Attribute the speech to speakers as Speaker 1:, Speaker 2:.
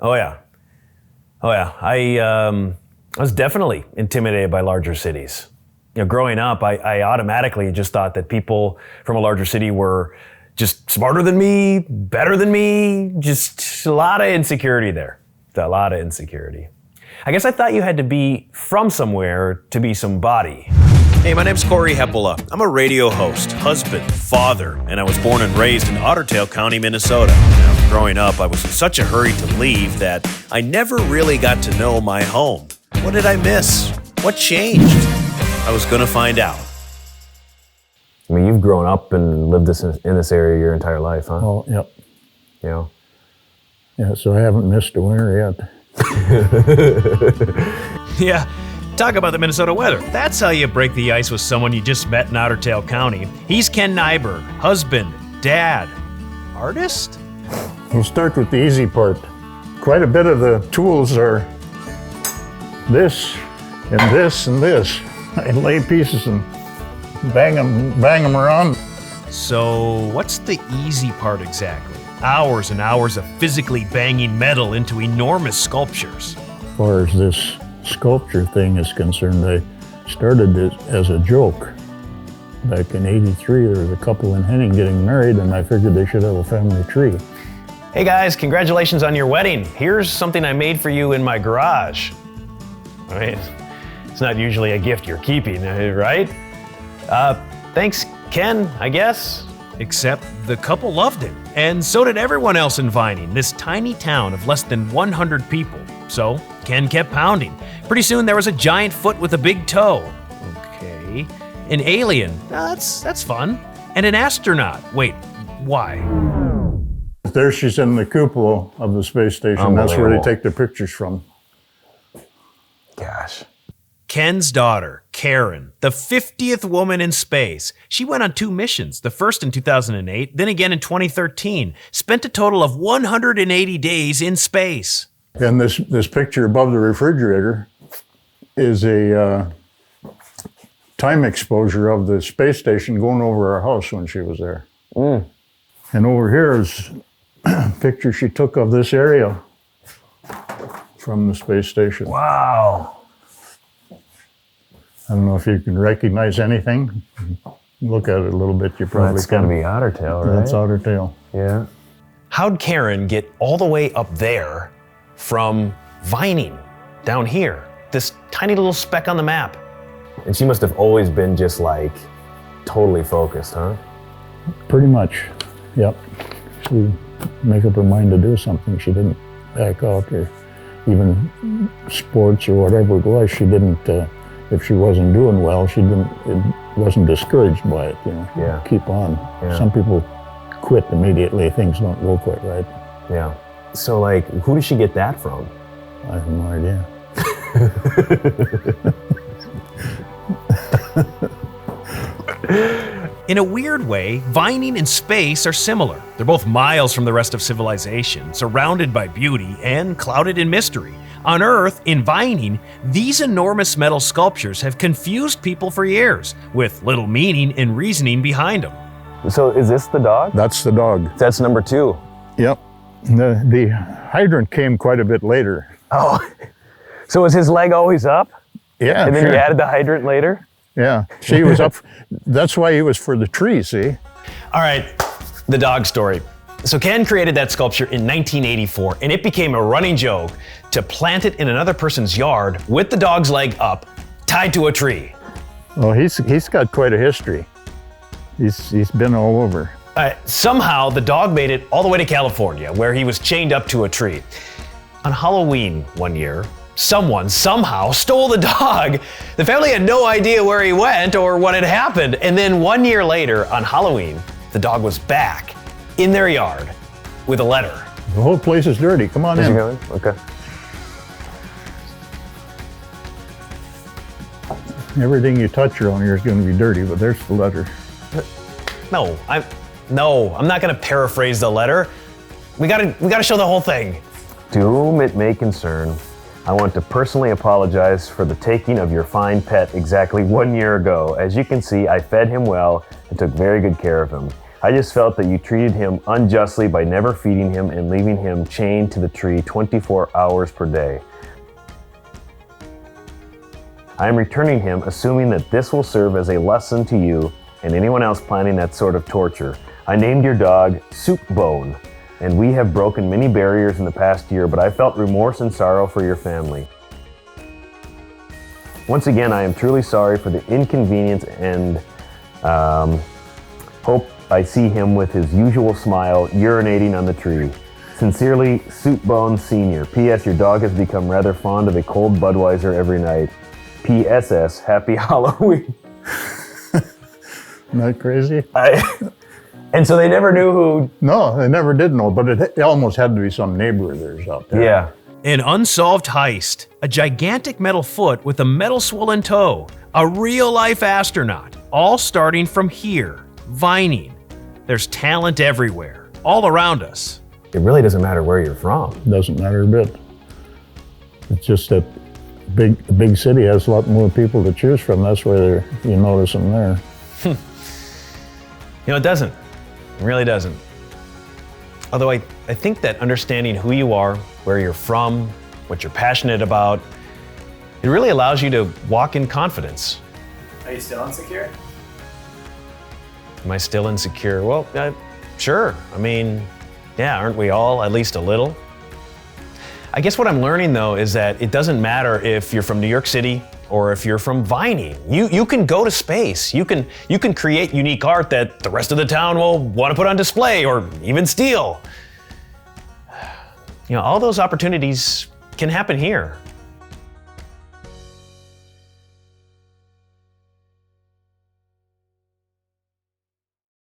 Speaker 1: Oh yeah. I was definitely intimidated by larger cities. Growing up, I automatically just thought that people from a larger city were just smarter than me, better than me, just a lot of insecurity there. A lot of insecurity. I guess I thought you had to be from somewhere to be somebody.
Speaker 2: Hey, my name's Cory Hepola. I'm a radio host, husband, father, and I was born and raised in Otter Tail County, Minnesota. Now, growing up, I was in such a hurry to leave that I never really got to know my home. What did I miss? What changed? I was gonna find out.
Speaker 1: I mean, you've grown up and lived in this area your entire life, huh?
Speaker 3: Oh, yep.
Speaker 1: Yeah.
Speaker 3: Yeah, so I haven't missed a winter yet.
Speaker 2: Yeah, talk about the Minnesota weather. That's how you break the ice with someone you just met in Otter Tail County. He's Ken Nyberg, husband, dad, artist?
Speaker 3: We'll start with the easy part. Quite a bit of the tools are this and this and this. I lay pieces and bang them around.
Speaker 2: So what's the easy part exactly? Hours and hours of physically banging metal into enormous sculptures.
Speaker 3: As far as this sculpture thing is concerned, I started it as a joke. Back in '83, there was a couple in Henning getting married, and I figured they should have a family tree.
Speaker 1: Hey guys, congratulations on your wedding. Here's something I made for you in my garage. I mean, it's not usually a gift you're keeping, right? Thanks, Ken, I guess.
Speaker 2: Except the couple loved it, and so did everyone else in Vining, this tiny town of less than 100 people. So Ken kept pounding. Pretty soon there was a giant foot with a big toe. Okay. An alien. That's fun. And an astronaut. Wait, why?
Speaker 3: There she's in the cupola of the space station. That's where they take the pictures from.
Speaker 1: Gosh.
Speaker 2: Ken's daughter, Karen, the 50th woman in space. She went on 2 missions, the first in 2008, then again in 2013. Spent a total of 180 days in space.
Speaker 3: And this picture above the refrigerator is a time exposure of the space station going over our house when she was there. And over here is a picture she took of this area from the space station.
Speaker 1: Wow.
Speaker 3: I don't know if you can recognize anything. Look at it a little bit, you probably
Speaker 1: That's
Speaker 3: can.
Speaker 1: gotta be Otter Tail, right?
Speaker 3: That's Otter Tail.
Speaker 1: Yeah. How'd Karen get all the way up there from Vining down here? This tiny little speck on the map. And she must have always been just like totally focused, huh?
Speaker 3: Pretty much, yep. She make up her mind to do something. She didn't back out, or even sports or whatever it was. She didn't, if she wasn't doing well, wasn't discouraged by it, you know.
Speaker 1: Yeah.
Speaker 3: Keep on.
Speaker 1: Yeah.
Speaker 3: Some people quit immediately, things don't go quite right.
Speaker 1: Yeah. So like, who did she get that from?
Speaker 3: I have no idea.
Speaker 2: In a weird way, Vining and space are similar. They're both miles from the rest of civilization, surrounded by beauty and clouded in mystery. On Earth, in Vining, these enormous metal sculptures have confused people for years, with little meaning and reasoning behind them.
Speaker 1: So is this the dog?
Speaker 3: That's the dog.
Speaker 1: That's number 2.
Speaker 3: Yep. The hydrant came quite a bit later.
Speaker 1: Oh, so was his leg always up?
Speaker 3: Yeah,
Speaker 1: And then
Speaker 3: sure.
Speaker 1: you added the hydrant later?
Speaker 3: Yeah, she was up. That's why he was for the tree, see?
Speaker 1: All right, the dog story. So Ken created that sculpture in 1984, and it became a running joke to plant it in another person's yard with the dog's leg up, tied to a tree.
Speaker 3: Well, he's got quite a history. He's been all over.
Speaker 1: Somehow, the dog made it all the way to California, where he was chained up to a tree. On Halloween one year, someone somehow stole the dog. The family had no idea where he went or what had happened. And then 1 year later, on Halloween, the dog was back in their yard with a letter.
Speaker 3: The whole place is dirty. Come on in.
Speaker 1: Okay.
Speaker 3: Everything you touch around here is going to be dirty, but there's the letter.
Speaker 1: No, I'm not gonna paraphrase the letter. We gotta show the whole thing. To whom it may concern, I want to personally apologize for the taking of your fine pet exactly 1 year ago. As you can see, I fed him well and took very good care of him. I just felt that you treated him unjustly by never feeding him and leaving him chained to the tree 24 hours per day. I am returning him, assuming that this will serve as a lesson to you and anyone else planning that sort of torture. I named your dog Soup Bone, and we have broken many barriers in the past year, but I felt remorse and sorrow for your family. Once again, I am truly sorry for the inconvenience and hope I see him with his usual smile urinating on the tree. Sincerely, Soup Bone Sr. P.S. Your dog has become rather fond of a cold Budweiser every night. P.S.S. Happy Halloween.
Speaker 3: Isn't that crazy?
Speaker 1: And so they never knew who...
Speaker 3: No, they never did know, but it almost had to be some neighbor of theirs out there.
Speaker 1: Yeah.
Speaker 2: An unsolved heist, a gigantic metal foot with a metal swollen toe, a real-life astronaut, all starting from here, Vining. There's talent everywhere, all around us.
Speaker 1: It really doesn't matter where you're from.
Speaker 3: Doesn't matter a bit. It's just that a big city has a lot more people to choose from. That's why you notice them there.
Speaker 1: It doesn't. It really doesn't. Although I think that understanding who you are, where you're from, what you're passionate about, it really allows you to walk in confidence.
Speaker 4: Are you still insecure?
Speaker 1: Am I still insecure? Well, sure. I mean, yeah, aren't we all at least a little? I guess what I'm learning though is that it doesn't matter if you're from New York City or if you're from Vining. You can go to space. You can create unique art that the rest of the town will want to put on display or even steal. All those opportunities can happen here.